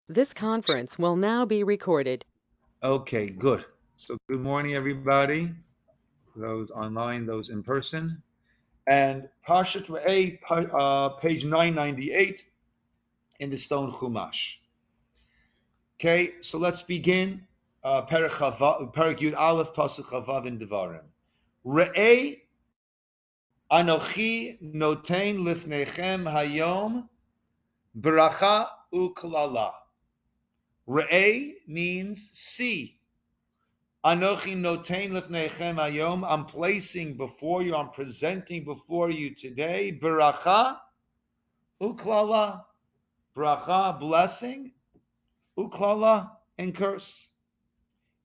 This conference will now be recorded. Okay, good. So good morning, everybody. Those online, those in person. And Parsha Re'eh, page 998 in the Stone Chumash. Okay, so let's begin. Perek Yud Aleph, Pasuk Chavav in Devarim. Re'eh Anochi Notein Lifnechem Hayom Bracha Uklala. Re'eh means see. Anochi notein lifnechem hayom. I'm placing before you, I'm presenting before you today, beracha uklala. Bracha, blessing, uklala, and curse.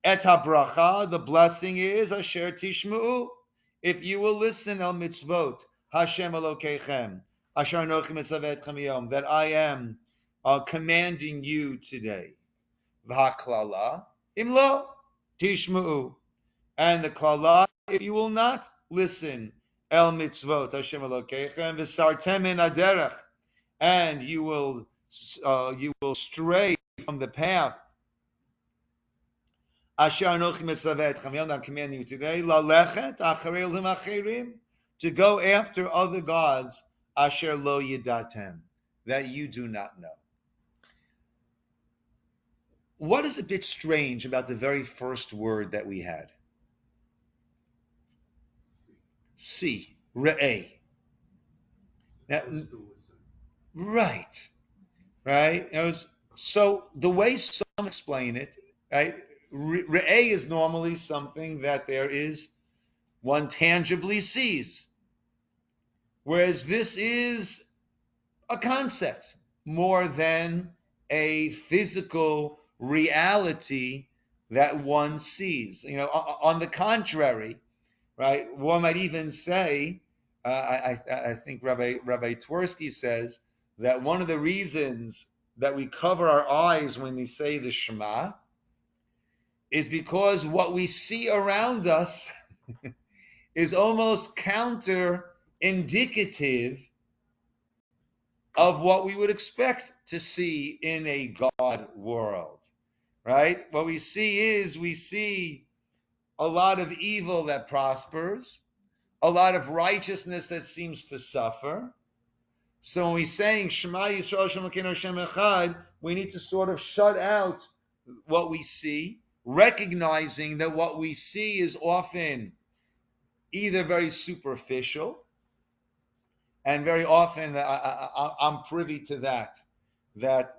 Et bracha, the blessing is asher tishma'u. If you will listen al mitzvot, Hashem Elokeichem, asher anochi mitzavet yom, that I am commanding you today. V'haklala, imlo, tishma'u. And the klala, if you will not listen, el mitzvot Hashem Elokeichem v'sartem in aderech, and you will stray from the path. Asher anochi mitzavet etchem, I'm commanding you today, lalechet acharei elohim acherim, to go after other gods, asher lo yidatem, that you do not know. What is a bit strange about the very first word that we had? See, re'eh. Now, right. Right? So the way some explain it, right? Re'eh is normally something that there is one tangibly sees, whereas this is a concept more than a physical reality that one sees. On the contrary, right? One might even say, I think Rabbi Twersky says that one of the reasons that we cover our eyes when we say the Shema is because what we see around us is almost counter indicative of what we would expect to see in a God world, right? What we see a lot of evil that prospers, a lot of righteousness that seems to suffer. So when we're saying Shema Yisroel Shem Elokeinu Hashem Echad, we need to sort of shut out what we see, recognizing that what we see is often either very superficial, and very often I'm privy to that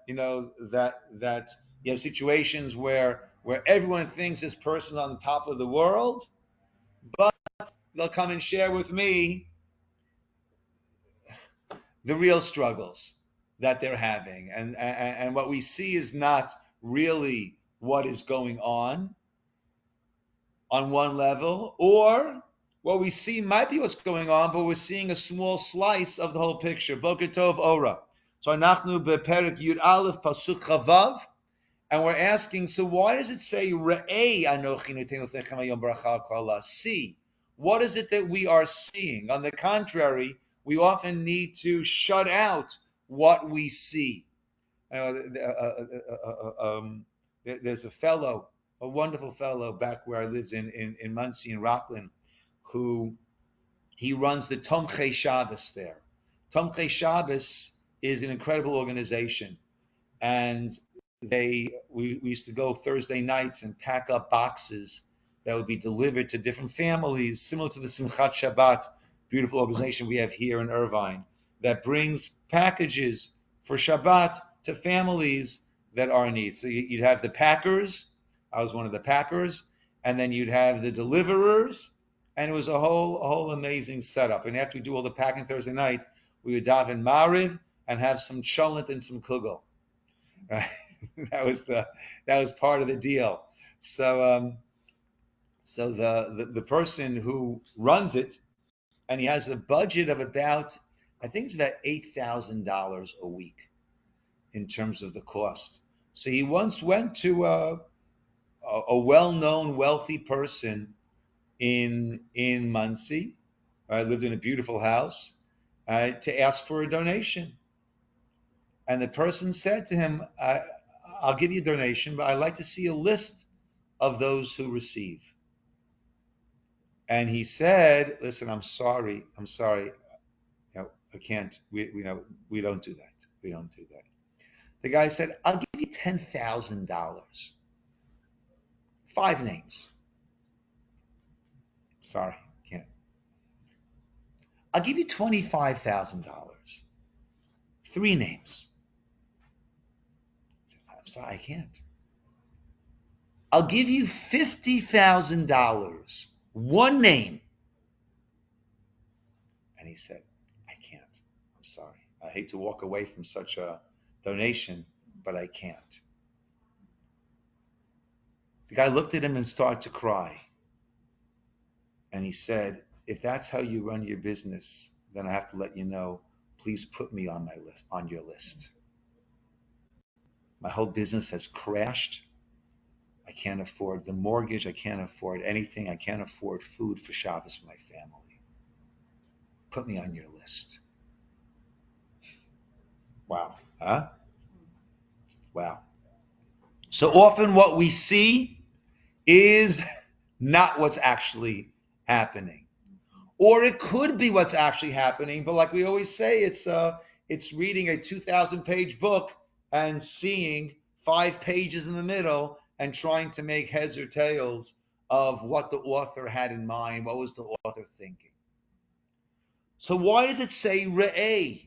you have situations where everyone thinks this person's on the top of the world, but they'll come and share with me the real struggles that they're having, and what we see is not really what is going on one level, or what we see might be what's going on, but we're seeing a small slice of the whole picture. Boker Tov Ora. So anachnu beperek Yud Aleph Pasuk Chavav, and we're asking, so why does it say Re'ei Anochi Notein Lefnechem Hayom Bracha Klala? See, what is it that we are seeing? On the contrary, we often need to shut out what we see. There's a wonderful fellow back where I lived in Muncie in Rockland, who he runs the Tomchei Shabbos there. Tomchei Shabbos is an incredible organization, and we used to go Thursday nights and pack up boxes that would be delivered to different families, similar to the Simchat Shabbat, beautiful organization we have here in Irvine, that brings packages for Shabbat to families that are in need. So you'd have the packers. I was one of the packers, and then you'd have the deliverers, and it was a whole amazing setup. And after we do all the packing Thursday night, we would daven Mariv and have some cholent and some kugel. Right? that was part of the deal. So the person who runs it, and he has a budget of about, I think it's about $8,000 a week in terms of the cost. So he once went to a well-known, wealthy person in Muncie, lived in a beautiful house, to ask for a donation. And the person said to him, I'll give you a donation, but I'd like to see a list of those who receive. And he said, listen, I'm sorry. I can't. We don't do that. We don't do that. The guy said, I'll give you $10,000. 5 names. Sorry, can't. I'll give you $25,000. 3 names. I'm sorry, I can't. I'll give you $50,000. 1 name. And he said, I can't. I'm sorry. I hate to walk away from such a donation, but I can't. The guy looked at him and started to cry. And he said, if that's how you run your business, then I have to let you know, please put me on your list. My whole business has crashed. I can't afford the mortgage. I can't afford anything. I can't afford food for Shabbos for my family. Put me on your list. Wow. Huh? Wow. So often what we see is not what's actually happening. Or it could be what's actually happening, but like we always say, it's reading a 2,000-page book and seeing 5 pages in the middle and trying to make heads or tails of what the author had in mind. What was the author thinking? So why does it say re'eh?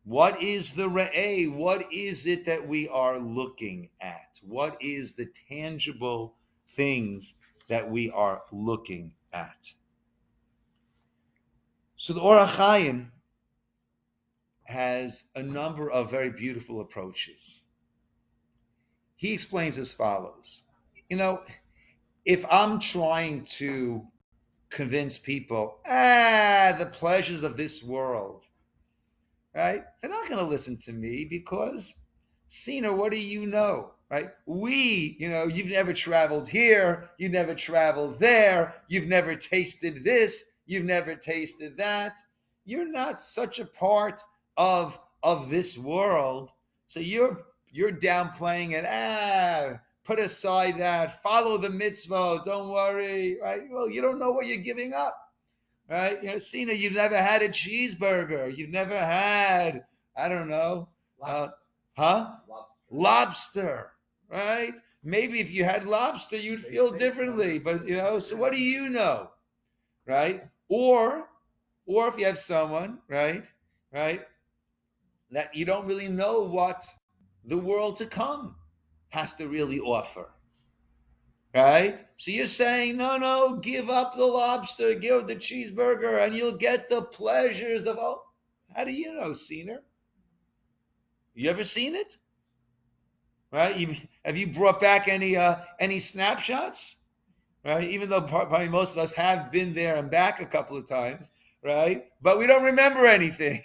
What is the re'eh? What is it that we are looking at? What is the tangible things that we are looking at? So the Orach Chaim has a number of very beautiful approaches. He explains as follows. If I'm trying to convince people, the pleasures of this world, right? They're not going to listen to me because, Ciner, what do you know, right? You've never traveled here, you've never traveled there, you've never tasted this, you've never tasted that. You're not such a part of this world, so you're downplaying it. Put aside that, follow the mitzvah, don't worry, right? Well, you don't know what you're giving up. Right? Ciner, you've never had a cheeseburger. You've never had, I don't know, lobster, right? Maybe if you had lobster, you'd feel differently. But, so what do you know, right? Or if you have someone, right, that you don't really know what the world to come has to really offer. Right? So you're saying, no, give up the lobster, give up the cheeseburger, and you'll get the pleasures of all. How do you know, Ciner? You ever seen it? Right? Have you brought back any snapshots? Right? Even though probably most of us have been there and back a couple of times, right? But we don't remember anything.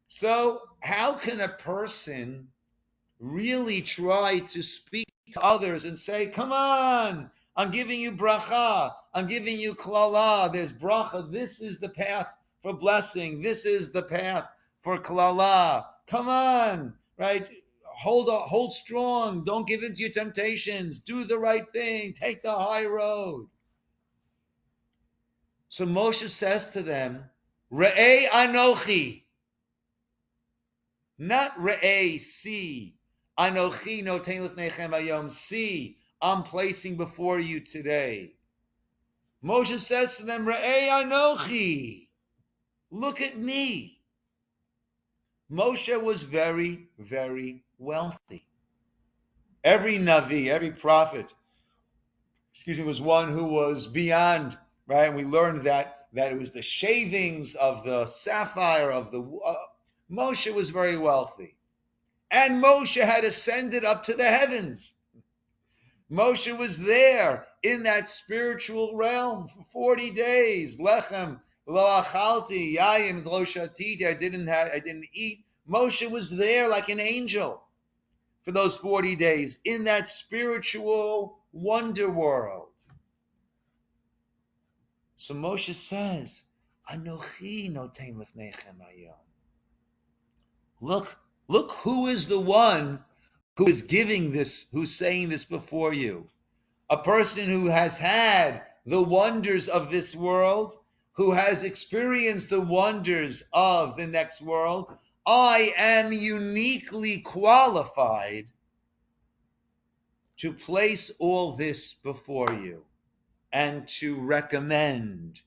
So how can a person really try to speak to others and say, come on, I'm giving you bracha, I'm giving you klala, there's bracha, this is the path for blessing, this is the path for klala, come on, right? Hold strong, don't give in to your temptations, do the right thing, take the high road. So Moshe says to them, Re'ei Anochi, not Re'ei, see. Anochi noten lifnechem hayom, see, I'm placing before you today. Moshe says to them, Re'ei Anochi, look at me. Moshe was very, very wealthy. Every Navi, every prophet, was one who was beyond, right? And we learned that it was the shavings of the sapphire of the, Moshe was very wealthy. And Moshe had ascended up to the heavens. Moshe was there in that spiritual realm for 40 days. Lechem lo achalti, yayim lo shatiti. I didn't eat. Moshe was there like an angel for those 40 days in that spiritual wonder world. So Moshe says, Anochi noten lifnechem hayom. Look, Look who is the one who is giving this, who's saying this before you. A person who has had the wonders of this world, who has experienced the wonders of the next world. I am uniquely qualified to place all this before you and to recommend,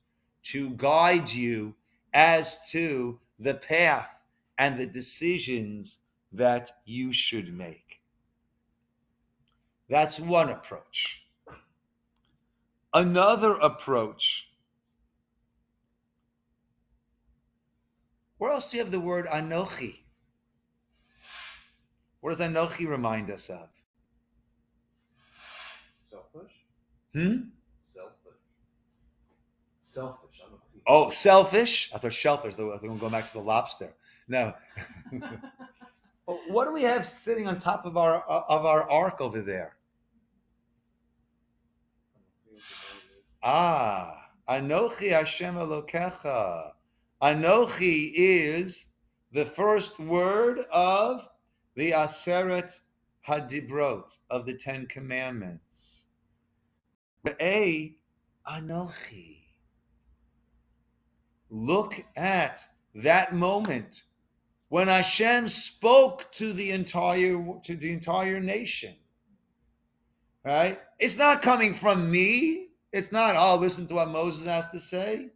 to guide you as to the path and the decisions that you should make. That's one approach. Another approach. Where else do you have the word Anochi? What does Anochi remind us of? Selfish? Hmm? Selfish. Selfish. Anochi. Oh, selfish? I thought shellfish. I think we'll go back to the lobster. No. Well, what do we have sitting on top of our ark over there? Ah, Anochi Hashem Elokecha. Anochi is the first word of the Aseret Hadibrot, of the Ten Commandments. Re'ei Anochi. Look at that moment when Hashem spoke to the entire nation. Right? It's not coming from me. It's not, oh, listen to what Moses has to say.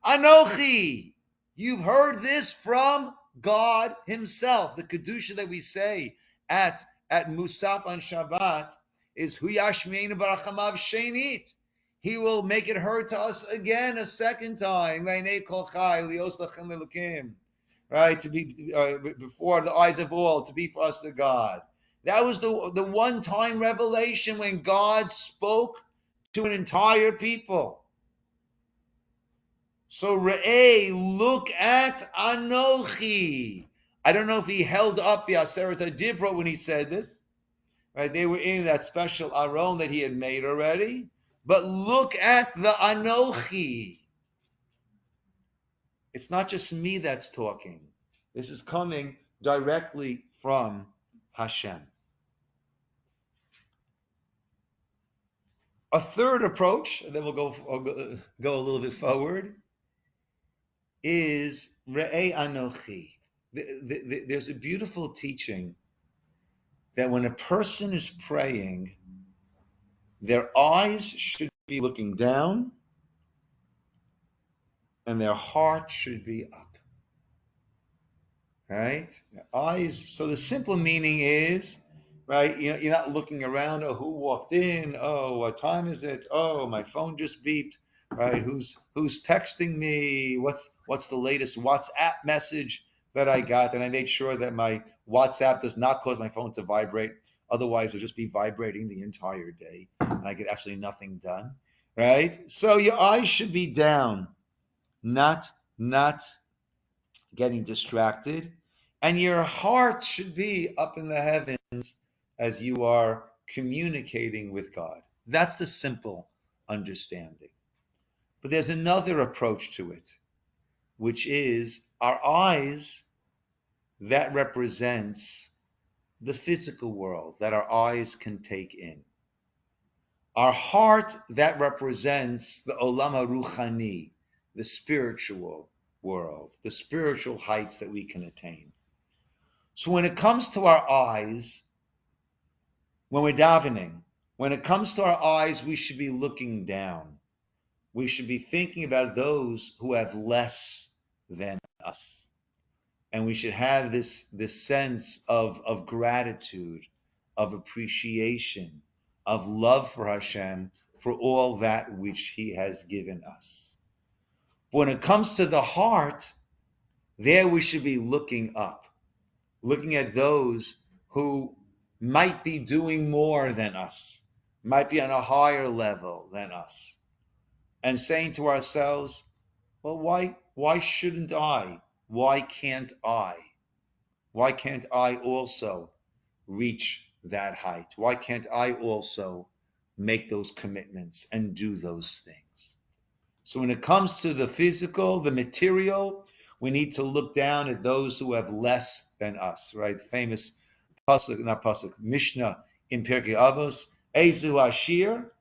Anochi. You've heard this from God himself. The Kedusha that we say at Musaf on Shabbat is Hu Yashmeinu Barachamav Shenit. He will make it heard to us again a second time. Right? To be before the eyes of all, to be for us the God. That was the one-time revelation when God spoke to an entire people. So Re'eh, look at Anochi. I don't know if he held up the Aseret HaDibra when he said this. Right? They were in that special aron that he had made already. But look at the Anochi. It's not just me that's talking. This is coming directly from Hashem. A third approach, and then we'll go a little bit forward, is Re'eh Anochi. There's a beautiful teaching that when a person is praying, their eyes should be looking down and their heart should be up. Right? The eyes. So the simple meaning is, right? You're not looking around. Oh, who walked in? Oh, what time is it? Oh, my phone just beeped. Right? Who's texting me? What's the latest WhatsApp message that I got? And I made sure that my WhatsApp does not cause my phone to vibrate. Otherwise, it'll just be vibrating the entire day, and I get absolutely nothing done. Right? So your eyes should be down, not getting distracted, and your heart should be up in the heavens as you are communicating with God. That's the simple understanding. But there's another approach to it, which is our eyes that represents the physical world that our eyes can take in. Our heart that represents the Olam HaRuchani, the spiritual world, the spiritual heights that we can attain. So when it comes to our eyes, when we're davening, when it comes to our eyes, we should be looking down. We should be thinking about those who have less than us. And we should have this sense of gratitude, of appreciation, of love for Hashem, for all that which he has given us. But when it comes to the heart, there we should be looking up, looking at those who might be doing more than us, might be on a higher level than us, and saying to ourselves, well, why shouldn't I? Why can't I? Why can't I also reach that height? Why can't I also make those commitments and do those things? So when it comes to the physical, the material, We need to look down at those who have less than us, right? Famous pasuk, not pasuk, Mishnah in Pirkei Avos, Ezu Ashir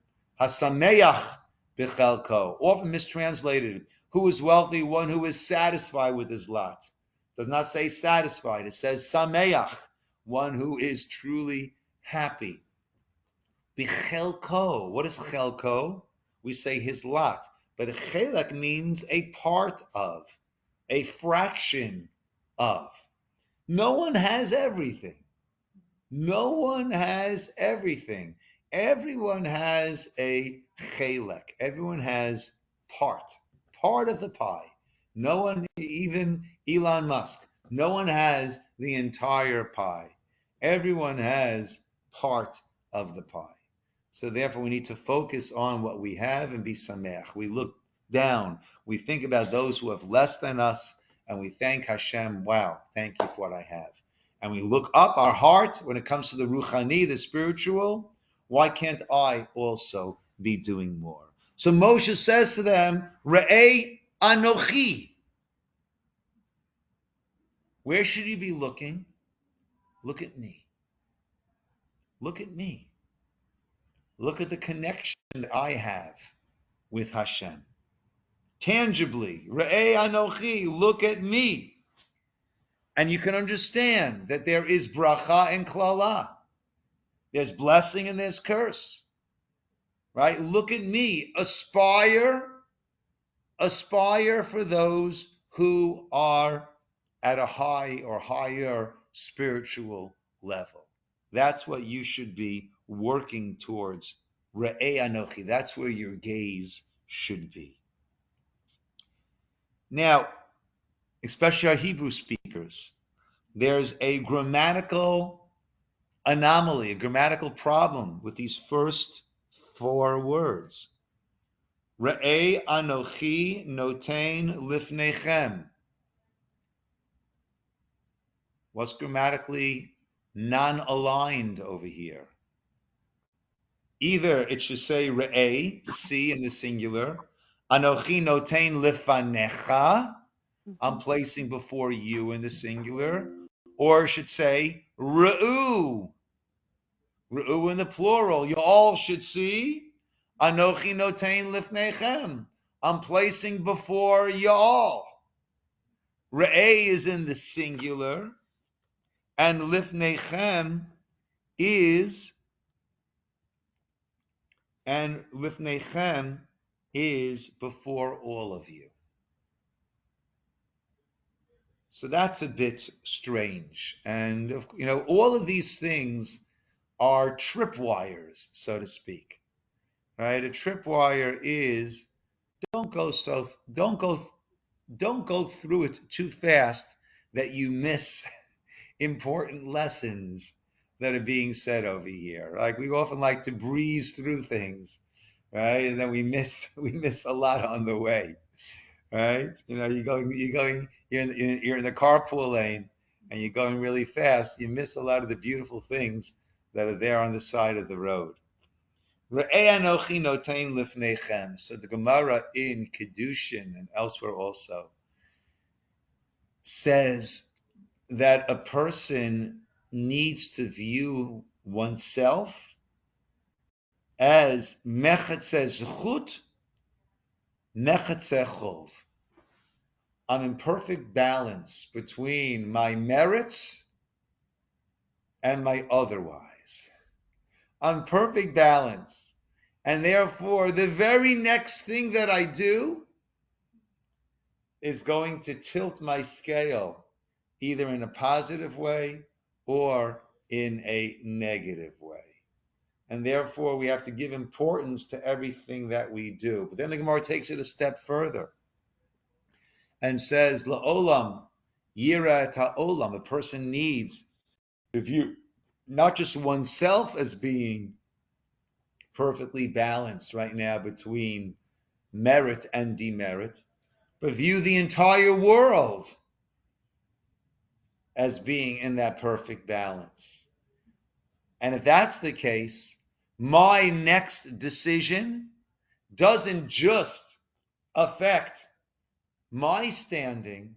Hasameach Bichelko, often mistranslated. Who is wealthy? One who is satisfied with his lot. It does not say satisfied. It says Sameach, one who is truly happy. Bichelko. What is Chelko? We say his lot. But Chelek means a part of, a fraction of. No one has everything. No one has everything. Everyone has a chelek. Everyone has part of the pie. No one, even Elon Musk, no one has the entire pie. Everyone has part of the pie. So therefore, we need to focus on what we have and be sameach. We look down. We think about those who have less than us, and we thank Hashem. Wow, thank you for what I have. And we look up our heart when it comes to the ruchani, the spiritual. Why can't I also be doing more? So Moshe says to them, Re'ei anochi. Where should you be looking? Look at me. Look at me. Look at the connection that I have with Hashem. Tangibly, Re'ei anochi, look at me. And you can understand that there is bracha and klala. There's blessing and there's curse. Right? Look at me. Aspire for those who are at a high or higher spiritual level. That's what you should be working towards. Re'ei anochi. That's where your gaze should be. Now, especially our Hebrew speakers, there's a grammatical anomaly, a grammatical problem with these first four words. Re'ei anochi notain lifnechem. What's grammatically non-aligned over here? Either it should say re'ei, see in the singular, anochi notain lifanecha, I'm placing before you in the singular, or it should say re'u, re'u in the plural, you all should see, anochi notain lifnechem, I'm placing before you all. Re'ei is in the singular, and lifnechem is before all of you. So that's a bit strange. And all of these things are tripwires, so to speak. Right? A tripwire is don't go through it too fast that you miss important lessons that are being said over here. Like we often like to breeze through things, right? And then we miss a lot on the way, right? You're in the carpool lane and you're going really fast. You miss a lot of the beautiful things that are there on the side of the road. Re'ei anochi notein lifnechem. So the Gemara in Kedushin and elsewhere also says that a person needs to view oneself as mechatze zechut, mechatze chov. I'm in perfect balance between my merits and my otherwise. I'm perfect balance. And therefore, the very next thing that I do is going to tilt my scale either in a positive way or in a negative way. And therefore, we have to give importance to everything that we do. But then the Gemara takes it a step further and says, La'olam, yira ta'olam, a person needs to view not just oneself as being perfectly balanced right now between merit and demerit, but view the entire world as being in that perfect balance. And if that's the case, my next decision doesn't just affect my standing,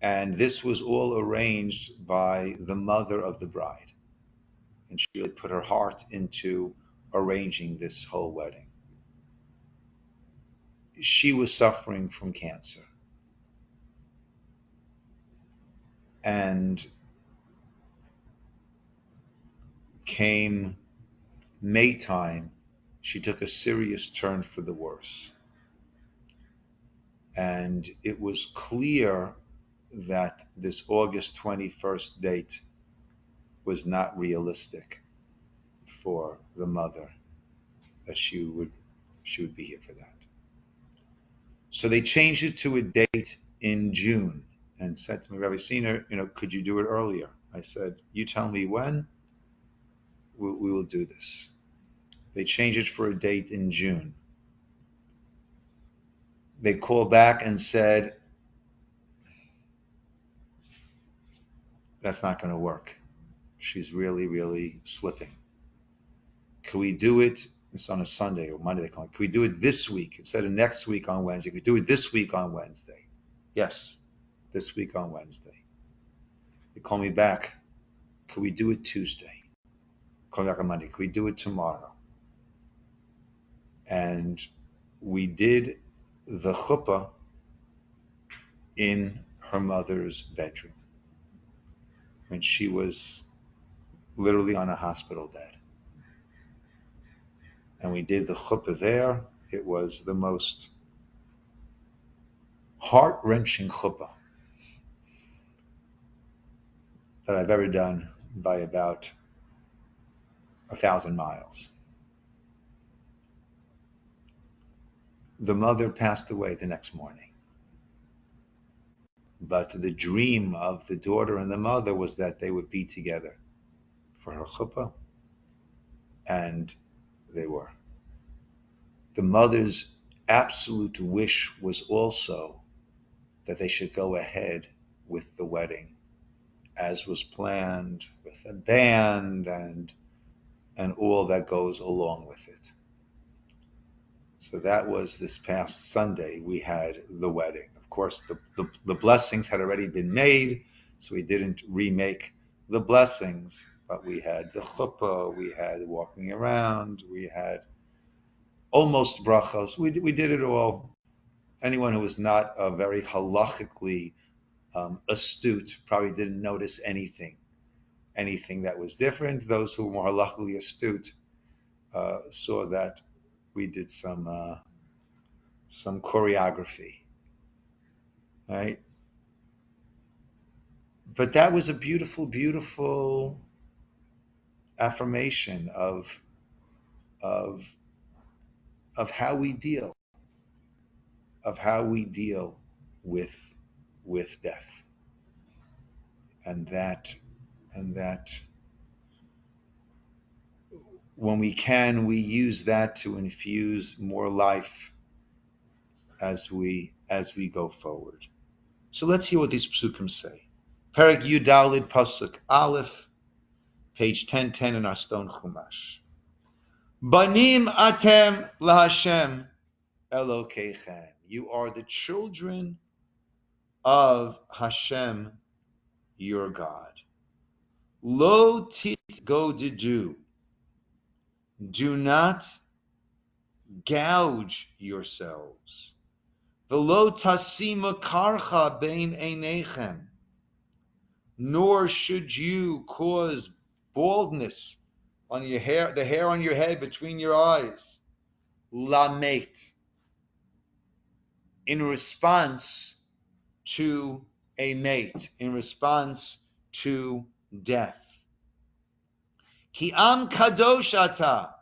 And this was all arranged by the mother of the bride. And she really put her heart into arranging this whole wedding. She was suffering from cancer. And came May time, she took a serious turn for the worse. And it was clear that this August 21st date was not realistic for the mother, that she would be here for that. So they changed it to a date in June and said to me, Rabbi Ciner, could you do it earlier? I said, you tell me when, we will do this. They changed it for a date in June. They called back and said, that's not going to work. She's really, really slipping. Could we do it? It's on a Sunday or Monday. They call it. Could we do it this week instead of next week on Wednesday? Could we do it this week on Wednesday? Yes, this week on Wednesday. They call me back. Could we do it Tuesday? Call me back on Monday. Could we do it tomorrow? And we did the chuppah in her mother's bedroom when she was literally on a hospital bed. And we did the chuppah there. It was the most heart-wrenching chuppah that I've ever done by about 1,000 miles. The mother passed away the next morning. But the dream of the daughter and the mother was that they would be together for her chuppah, and they were. The mother's absolute wish was also that they should go ahead with the wedding as was planned, with a band and all that goes along with it. So that was this past Sunday, we had the wedding. Of course, the blessings had already been made, so we didn't remake the blessings, but we had the chuppah, we had walking around, we had almost brachos. We did it all. Anyone who was not very halachically astute probably didn't notice anything that was different. Those who were more halachically astute saw that we did some choreography, right? But that was a beautiful, beautiful affirmation of how we deal with death, and that when we can, we use that to infuse more life as we go forward. So let's hear what these psukim say. Perek Yudalid Pasuk Aleph, page 1010 in our stone chumash. Banim atem laHashem Elokeichem. You are the children of Hashem, your God. Lo tit go to do. Do not gouge yourselves. Velo tasima karcha bein einechem. Nor should you cause baldness on your hair, the hair on your head between your eyes. Lamet. In response to a mate, in response to death. Ki am kadosh ata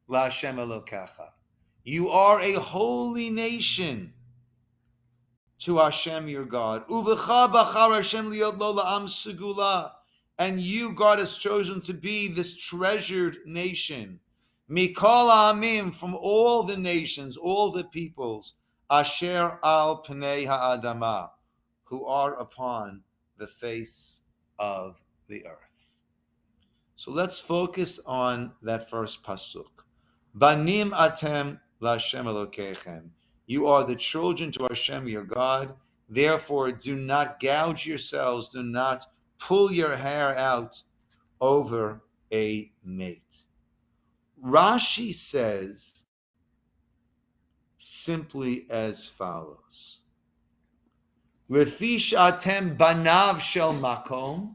la'Hashem Elokecha. You are a holy nation to Hashem your God. Uvecha bachar Hashem liot lo la'am segula. And you, God, has chosen to be this treasured nation. Mikol ha'amim, from all the nations, all the peoples, asher al pnei ha'adama, who are upon the face of the earth. So let's focus on that first pasuk. Banim atem la'Hashem Elokeichem. You are the children to Hashem your God. Therefore, do not gouge yourselves, do not pull your hair out over a mate. Rashi says simply as follows. Lefish atem banav shel makom.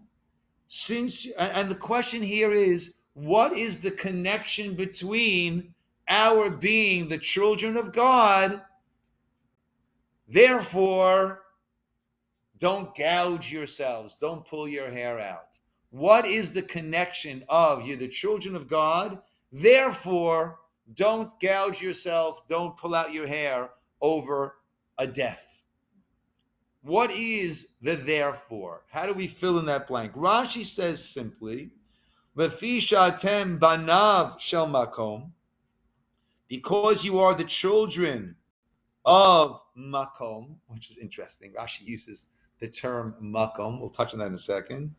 And the question here is, what is the connection between our being the children of God? Therefore, don't gouge yourselves. Don't pull your hair out. What is the connection of you, the children of God? Therefore, don't gouge yourself. Don't pull out your hair over a death. What is the therefore? How do we fill in that blank? Rashi says simply, Lefisha tem banav shel makom, because you are the children of makom, which is interesting. Rashi uses the term makom. We'll touch on that in a second.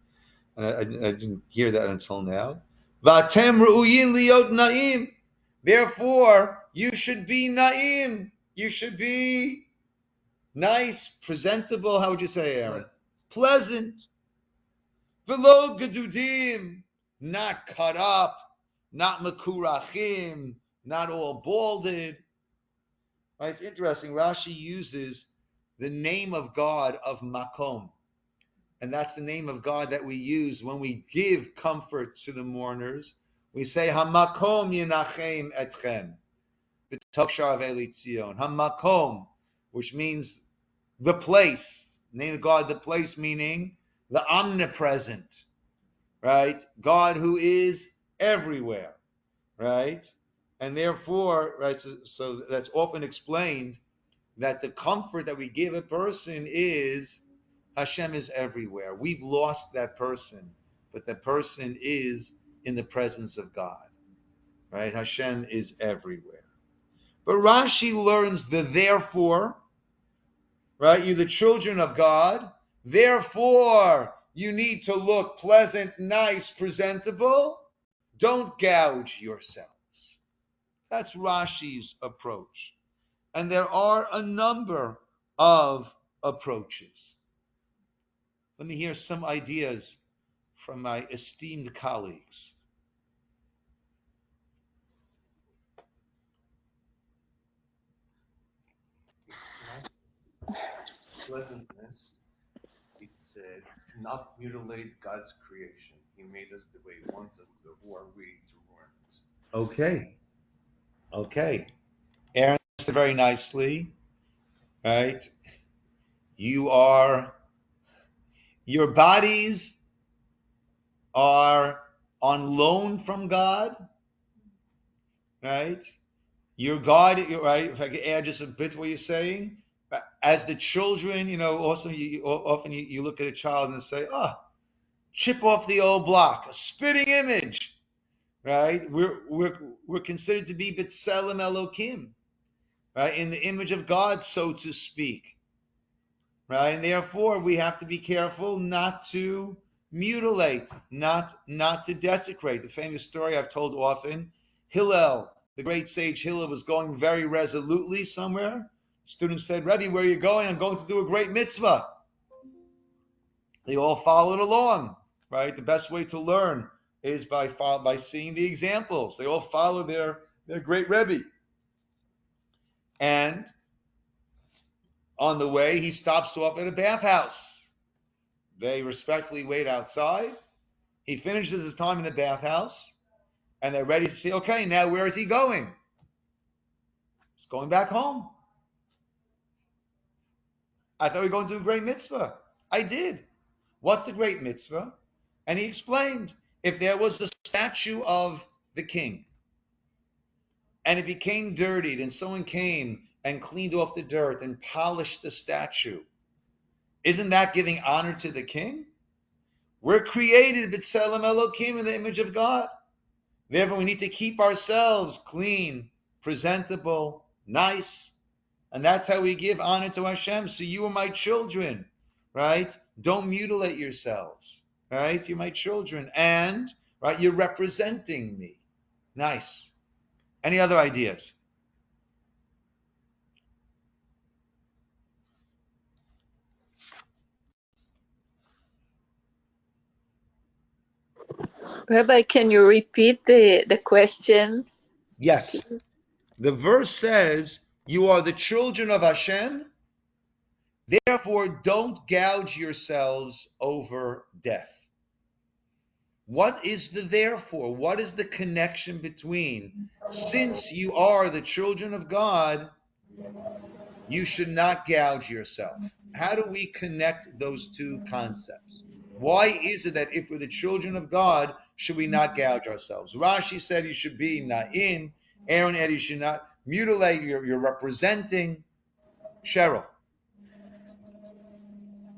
I didn't hear that until now. Vatem ru'uyin liot na'im. Therefore, you should be na'im. You should be nice, presentable. How would you say, Aaron? Pleasant. Velo gedudim. Not cut up. Not makurachim. Not all balded. Right, it's interesting. Rashi uses the name of God of Makom. And that's the name of God that we use when we give comfort to the mourners. We say, Hamakom Yinachem Etchem. B'Tokshar V'Eli Tzion. Hamakom, which means the place. Name of God, the place, meaning the omnipresent. Right? God who is everywhere. Right? And therefore, right, so that's often explained that the comfort that we give a person is Hashem is everywhere. We've lost that person, but the person is in the presence of God, right? Hashem is everywhere. But Rashi learns the therefore, right? You're the children of God. Therefore, you need to look pleasant, nice, presentable. Don't gouge yourselves. That's Rashi's approach. And there are a number of approaches. Let me hear some ideas from my esteemed colleagues. Pleasantness, it's to not mutilate God's creation. He made us the way He wants us, so who are we to ruin it? Okay. Aaron said very nicely, right? Your bodies are on loan from God, right? Your God, right? If I could add just a bit to what you're saying, as the children, also often you look at a child and say, oh, chip off the old block, a spitting image, right? We're considered to be B'Tselem Elokim, right? In the image of God, so to speak, right? And therefore, we have to be careful not to mutilate, not to desecrate. The famous story I've told often, Hillel, the great sage Hillel, was going very resolutely somewhere. Students said, Rabbi, where are you going? I'm going to do a great mitzvah. They all followed along, right? The best way to learn is by seeing the examples. They all follow their great Rebbe. And on the way, he stops off at a bathhouse. They respectfully wait outside. He finishes his time in the bathhouse, and they're ready to see, okay, now where is he going? He's going back home. I thought we were going to do a great mitzvah. I did. What's the great mitzvah? And he explained, if there was a statue of the king, and it became dirtied, and someone came and cleaned off the dirt and polished the statue, isn't that giving honor to the king? We're created B'Tselem Elokim, in the image of God. Therefore, we need to keep ourselves clean, presentable, nice. And that's how we give honor to Hashem. So you are my children, right? Don't mutilate yourselves, right? You're my children. And, right, you're representing me. Nice. Any other ideas? Rabbi, can you repeat the question? Yes. The verse says, you are the children of Hashem, therefore don't gouge yourselves over death. What is the therefore? What is the connection between, since you are the children of God, you should not gouge yourself? How do we connect those two concepts? Why is it that if we're the children of God, should we not gouge ourselves? Rashi said you should be na'im. Aaron said you should not mutilate. You're representing. Cheryl.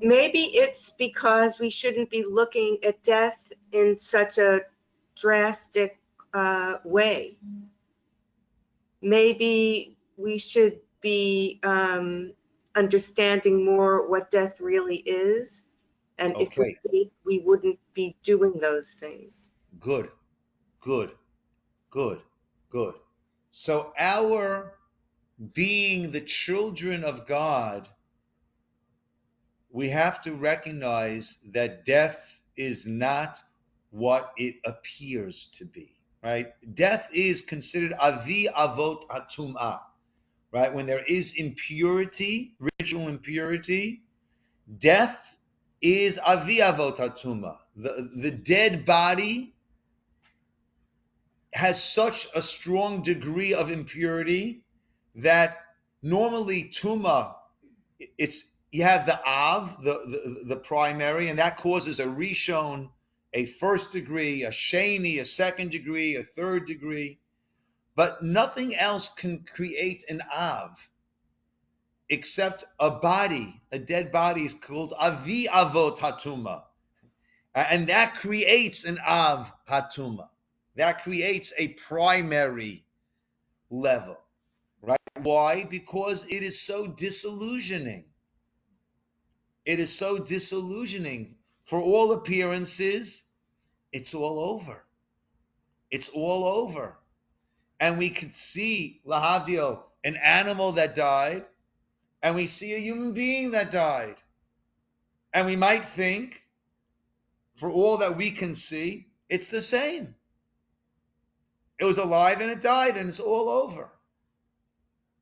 Maybe it's because we shouldn't be looking at death in such a drastic way. Maybe we should be understanding more what death really is. And if we Okay, did, we wouldn't be doing those things. good, good, good, good. So our being the children of God, we have to recognize that death is not what it appears to be, right? Death is considered avi avot atum'ah, right? When there is impurity, ritual impurity, death is avi avot atum'ah. The dead body has such a strong degree of impurity that normally tuma, it's you have the av, the primary, and that causes a rishon, a first degree, a sheni, a second degree, a third degree, but nothing else can create an av except a body. A dead body is called avi avot hatuma, and that creates an av hatuma. That creates a primary level, right? Why? Because it is so disillusioning. It is so disillusioning. For all appearances, it's all over. It's all over. And we could see, lahavdil, an animal that died, and we see a human being that died. And we might think, for all that we can see, it's the same. It was alive and it died, and it's all over.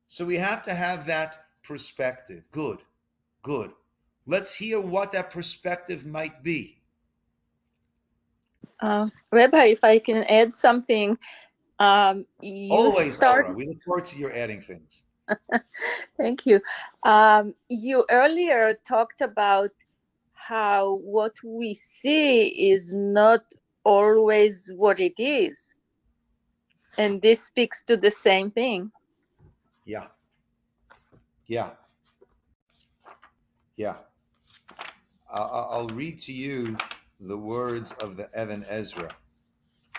So we have to have that perspective. Good, good. Let's hear what that perspective might be. Rabbi, if I can add something, you Always, start. Torah. We look forward to your adding things. Thank you. You earlier talked about how what we see is not always what it is. And this speaks to the same thing. Yeah. Yeah. Yeah. I'll read to you the words of the Evan Ezra,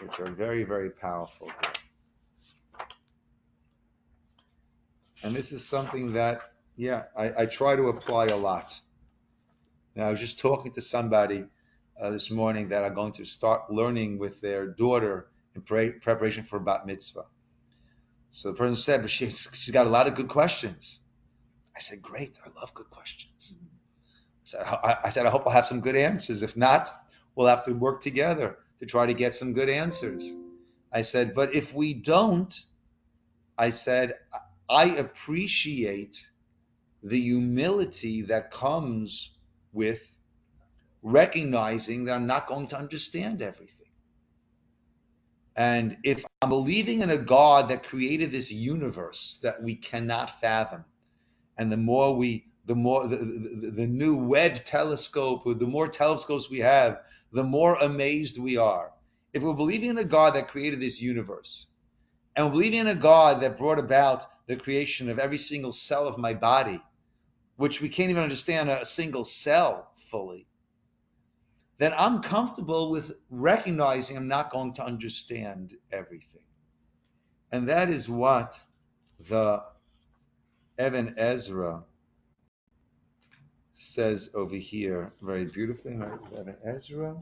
which are very, very powerful here. And this is something that, I try to apply a lot. Now, I was just talking to somebody this morning that are going to start learning with their daughter in preparation for bat mitzvah. So the person said, but she's got a lot of good questions. I said, great, I love good questions. I said, I hope I'll have some good answers. If not, we'll have to work together to try to get some good answers. I said, but if we don't, I said, I appreciate the humility that comes with recognizing that I'm not going to understand everything. And if I'm believing in a God that created this universe that we cannot fathom, and the new Webb telescope, or the more telescopes we have, the more amazed we are. If we're believing in a God that created this universe, and we're believing in a God that brought about the creation of every single cell of my body, which we can't even understand a single cell fully, then I'm comfortable with recognizing I'm not going to understand everything. And that is what the Evan Ezra says over here very beautifully. Evan Ezra.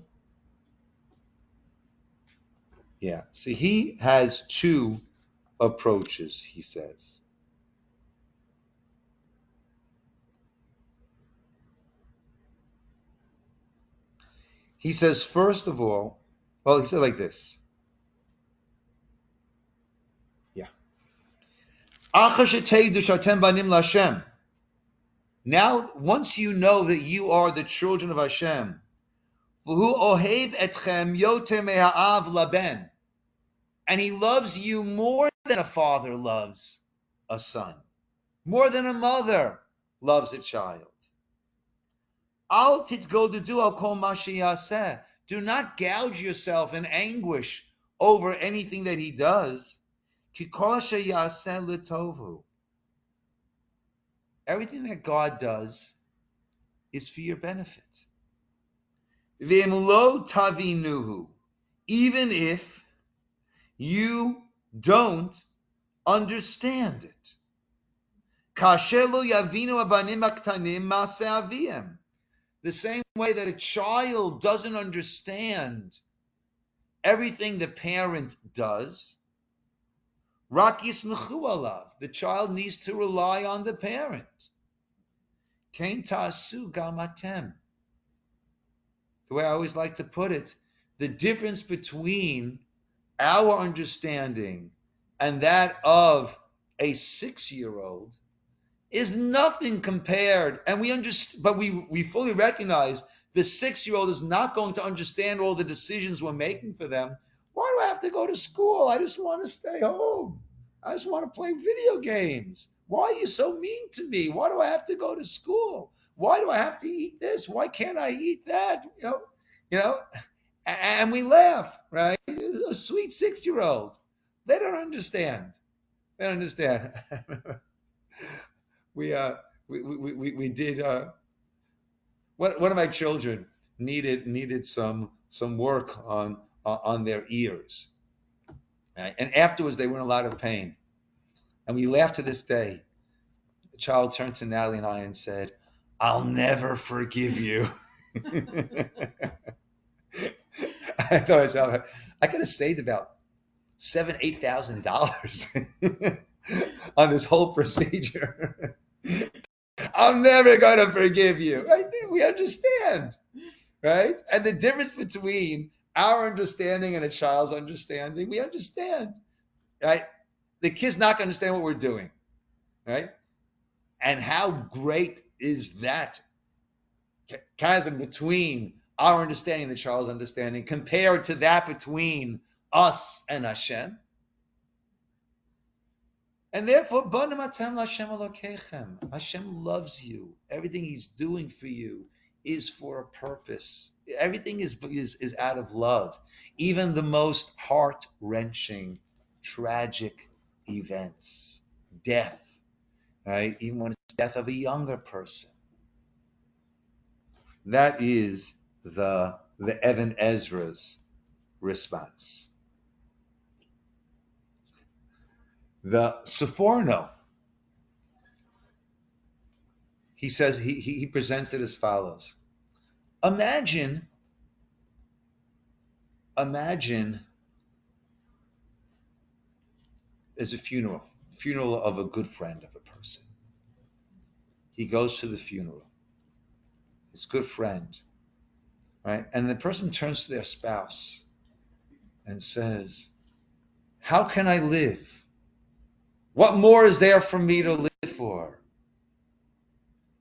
Yeah. See, he has two approaches, he says. He says, first of all, Well, he said like this. Yeah. Now, once you know that you are the children of Hashem, and he loves you more than a father loves a son, more than a mother loves a child. Do not gouge yourself in anguish over anything that he does. Everything that God does is for your benefit. Even if you don't understand it. The same way that a child doesn't understand everything the parent does, the child needs to rely on the parent. The way I always like to put it, the difference between our understanding and that of a 6-year-old is nothing compared. And we fully recognize the 6-year-old is not going to understand all the decisions we're making for them. Why do I have to go to school? I just want to stay home. I just want to play video games. Why are you so mean to me? Why do I have to go to school? Why do I have to eat this? Why can't I eat that? And we laugh, right? A sweet 6-year-old. They don't understand. They don't understand. we did one of my children needed some work on their ears, right? And afterwards they were in a lot of pain, and we laugh to this day. The child turned to Natalie and I and said, "I'll never forgive you." I thought myself, I could have saved about $7,000-8,000 on this whole procedure. I'm never going to forgive you. I think we understand, right? And the difference between our understanding and a child's understanding, we understand, right? The kid's not going to understand what we're doing, right? And how great is that chasm between our understanding and the child's understanding compared to that between us and Hashem? And therefore, Hashem loves you. Everything he's doing for you is for a purpose. Everything is out of love. Even the most heart-wrenching, tragic events, death, right? Even when it's death of a younger person. That is the Evan Ezra's response. The Seforno, he says, he presents it as follows. Imagine there's a funeral of a good friend of a person. He goes to the funeral, his good friend, right? And the person turns to their spouse and says, "How can I live? What more is there for me to live for?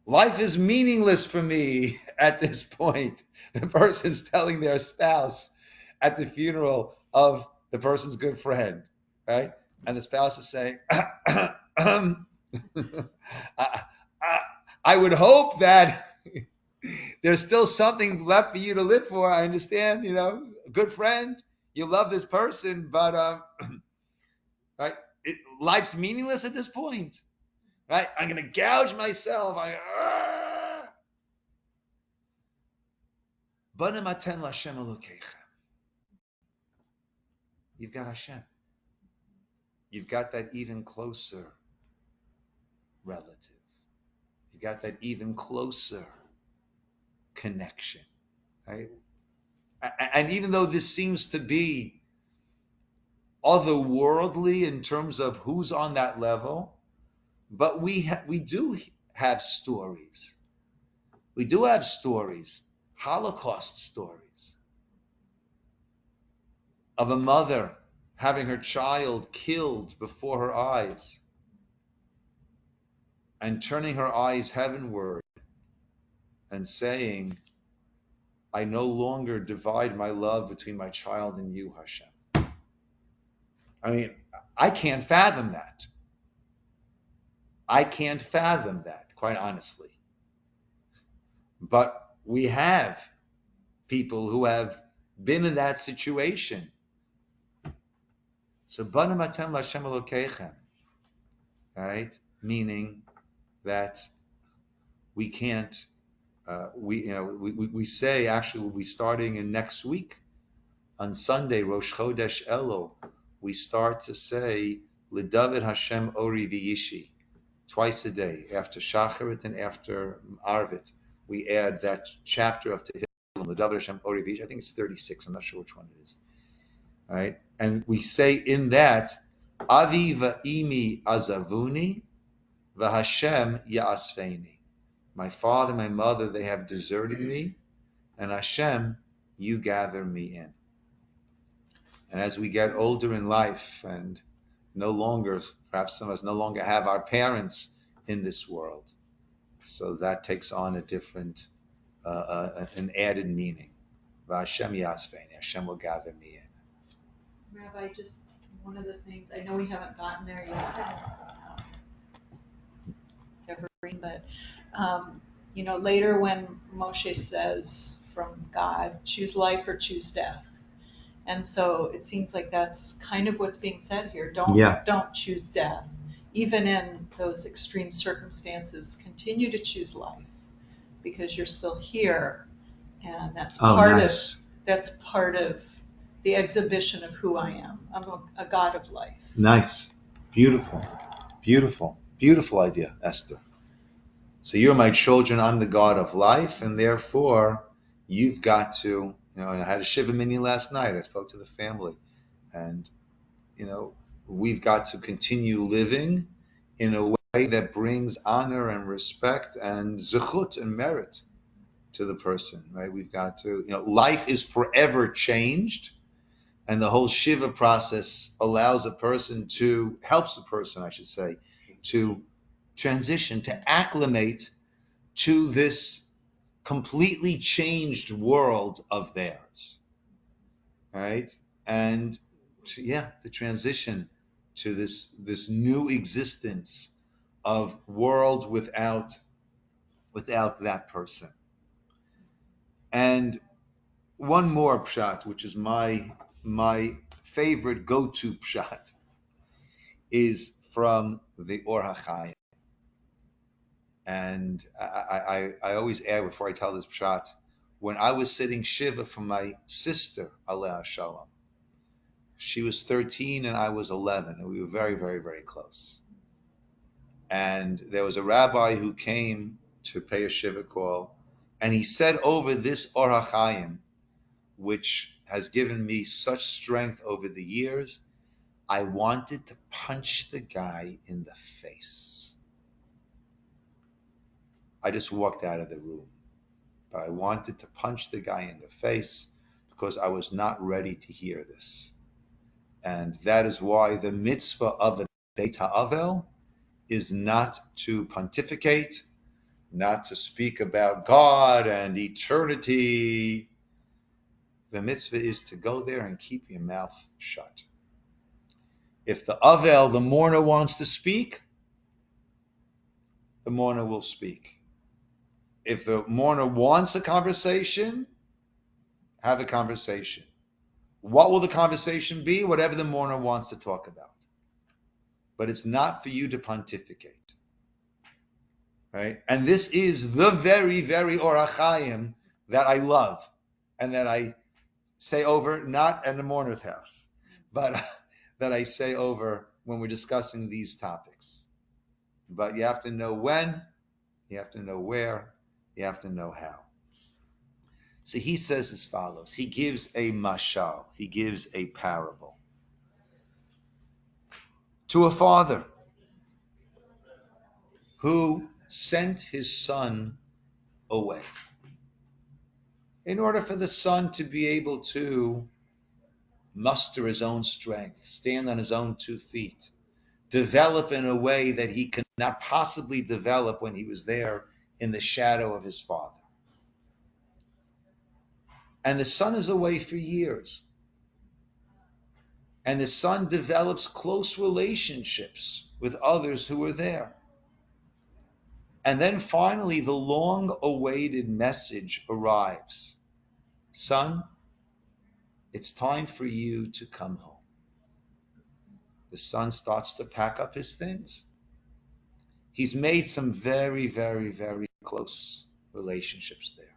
Life is meaningless for me at this point." The person's telling their spouse at the funeral of the person's good friend, right? And the spouse is saying, I would hope that there's still something left for you to live for. I understand, a good friend, you love this person, but right, life's meaningless at this point, right? I'm going to gouge myself. You've got Hashem. You've got that even closer relative. You've got that even closer connection, right? And even though this seems to be otherworldly in terms of who's on that level, but we do have stories. We do have stories, Holocaust stories, of a mother having her child killed before her eyes and turning her eyes heavenward and saying, I no longer divide my love between my child and you, Hashem. I mean, I can't fathom that. I can't fathom that, quite honestly. But we have people who have been in that situation. So, Bana Matem Lashem Elokeichem, right? Meaning that we can't, we say, actually, we'll be starting in next week, on Sunday, Rosh Chodesh Elul, we start to say, L'David Hashem Ori V'Yishi, twice a day, after Shacharit and after Arvit. We add that chapter of Tehillim, L'David Hashem Ori V'Yishi. I think it's 36, I'm not sure which one it is. All right? And we say in that, Avi va'imi azavuni, v'Hashem ya'asfeini. My father, my mother, they have deserted me, and Hashem, you gather me in. And as we get older in life and no longer, perhaps some of us no longer have our parents in this world, so that takes on a different, an added meaning. Hashem yasveini, Hashem will gather me in. Rabbi, just one of the things, I know we haven't gotten there yet, but later when Moshe says from God, choose life or choose death. And so it seems like that's kind of what's being said here. Don't choose death. Even in those extreme circumstances, continue to choose life because you're still here. And that's part of the exhibition of who I am. I'm a God of life. Nice. Beautiful. Beautiful. Beautiful idea, Esther. So you're my children, I'm the God of life, and therefore you've got to, I had a Shiva mini last night. I spoke to the family, and, we've got to continue living in a way that brings honor and respect and zechut and merit to the person, right? We've got to, life is forever changed, and the whole Shiva process helps a person, I should say, to transition, to acclimate to this completely changed world of theirs, right? And the transition to this new existence of world without that person. And one more pshat, which is my favorite go-to pshat, is from the Or HaChaim. And I always add before I tell this pshat, when I was sitting Shiva for my sister, Aleh Shalom, she was 13 and I was 11, and we were very, very, very close. And there was a rabbi who came to pay a Shiva call, and he said over this Or HaChaim, which has given me such strength over the years, I wanted to punch the guy in the face. I just walked out of the room, but I wanted to punch the guy in the face because I was not ready to hear this. And that is why the mitzvah of the Beit HaAvel is not to pontificate, not to speak about God and eternity. The mitzvah is to go there and keep your mouth shut. If the Avel, the mourner, wants to speak, the mourner will speak. If the mourner wants a conversation, have a conversation. What will the conversation be? Whatever the mourner wants to talk about. But it's not for you to pontificate. Right? And this is the very, very Or HaChaim that I love and that I say over, not at the mourner's house, but that I say over when we're discussing these topics. But you have to know when, you have to know where, you have to know how. So he says as follows. He gives a mashal, he gives a parable to a father who sent his son away in order for the son to be able to muster his own strength, stand on his own 2 feet, develop in a way that he could not possibly develop when he was there in the shadow of his father. And the son is away for years. And the son develops close relationships with others who are there. And then finally, the long-awaited message arrives. Son, it's time for you to come home. The son starts to pack up his things. He's made some very, very, very close relationships there.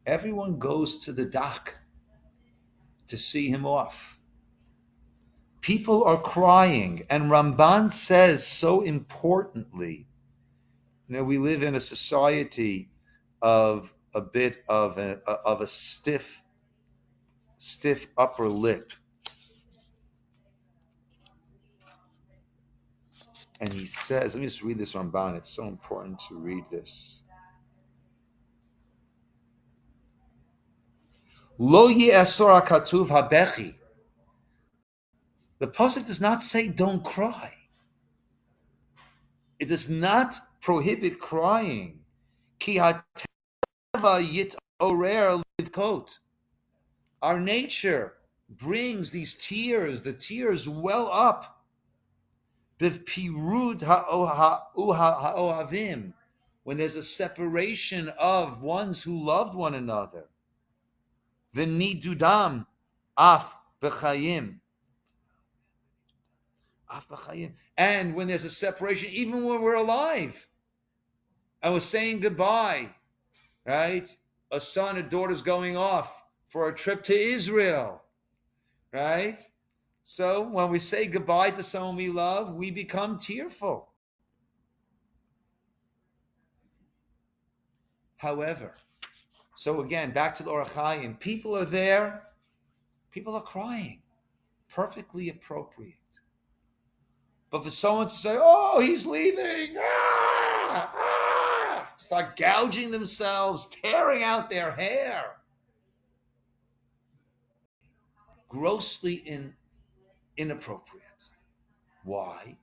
Everyone goes to the dock to see him off. People are crying, and Ramban says so importantly, we live in a society of a bit of a stiff upper lip. And he says, let me just read this Ramban. It's so important to read this. Lo ye'asor hakatuv habechi. The pasuk does not say don't cry. It does not prohibit crying. Ki hateva yitorer livkot. Our nature brings these tears. The tears well up. B'pirud ha'ohavim. When there's a separation of ones who loved one another. V'nidudam af b'chayim. And when there's a separation, even when we're alive, and we're saying goodbye, right? A son or daughter's going off for a trip to Israel, right? So when we say goodbye to someone we love, we become tearful. However, so again, back to the Orach Chaim, people are there, people are crying, perfectly appropriate. But for someone to say, oh, he's leaving, start gouging themselves, tearing out their hair, grossly inappropriate. Why?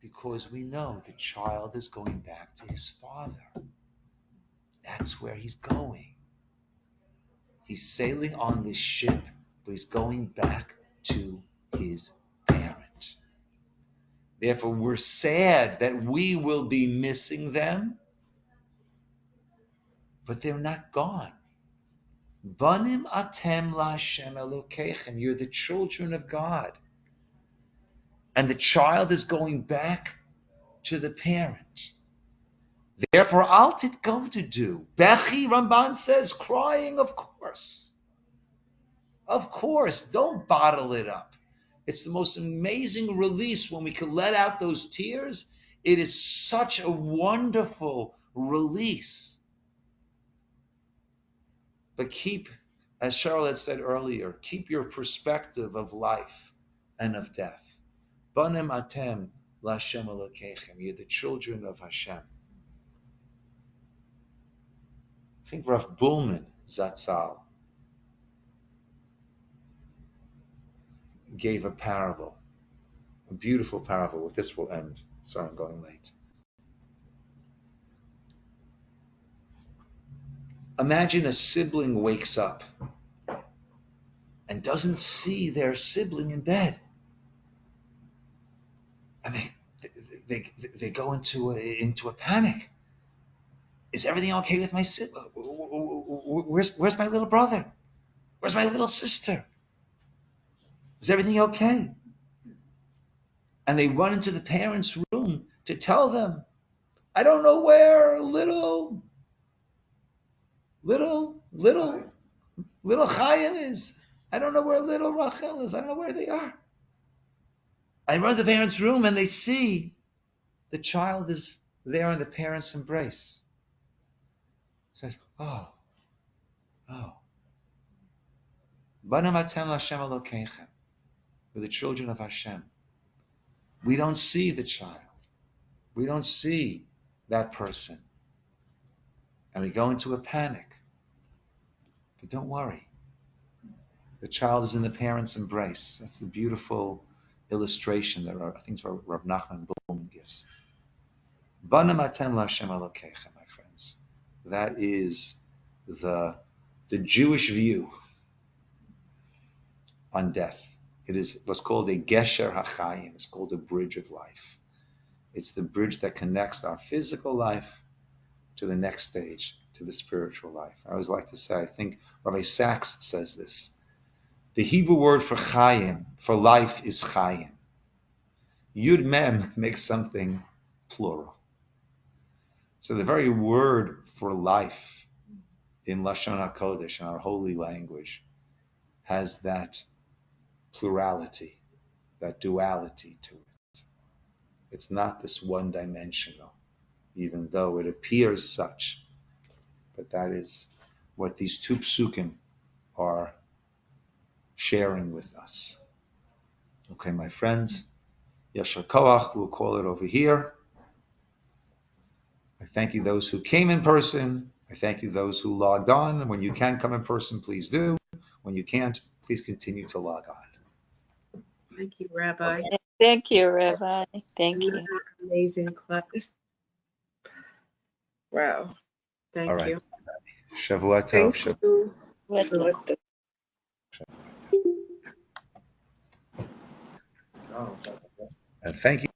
Because we know the child is going back to his father. That's where he's going. He's sailing on this ship, but he's going back to his parent. Therefore, we're sad that we will be missing them, but they're not gone. Banim atem laHashem Elokeichem. You're the children of God. And the child is going back to the parent. Therefore, al titkom to do. Bechi, Ramban says, crying, of course. Of course, don't bottle it up. It's the most amazing release when we can let out those tears. It is such a wonderful release. But keep, as Cheryl had said earlier, keep your perspective of life and of death. Banim atem laHashem Elokeichem. You're the children of Hashem. I think Rav Bullman Zatzal gave a parable, a beautiful parable. With this we'll end. Sorry, I'm going late. Imagine a sibling wakes up and doesn't see their sibling in bed. And they go into a panic. Is everything okay with my sibling? Where's my little brother? Where's my little sister? Is everything okay? And they run into the parents' room to tell them, I don't know where little Chaim is. I don't know where little Rachel is. I don't know where they are. I run to the parents' room and they see the child is there in the parents' embrace. Says, oh. Banim atem laHashem Elokeichem. We're the children of Hashem. We don't see the child. We don't see that person. And we go into a panic. But don't worry. The child is in the parent's embrace. That's the beautiful illustration that I think Rav Nachman Bullman gives. Bana matem l'Hashem Elokeichem, my friends. That is the Jewish view on death. It is what's called a Gesher HaChayim. It's called a bridge of life. It's the bridge that connects our physical life to the next stage, to the spiritual life. I always like to say, I think Rabbi Sachs says this. The Hebrew word for Chayim, for life, is Chayim. Yud Mem makes something plural. So the very word for life in Lashon HaKodesh, in our holy language, has that plurality, that duality to it. It's not this one-dimensional, even though it appears such. But that is what these two psukim are sharing with us. Okay, my friends, Yashar Koach, we'll call it over here. I thank you those who came in person. I thank you those who logged on. When you can come in person, please do. When you can't, please continue to log on. Thank you, Rabbi. Okay. Thank you, Rabbi. Thank you. Amazing class. Wow. Thank All right. you. Shavua Tov. Thank you. What And thank you.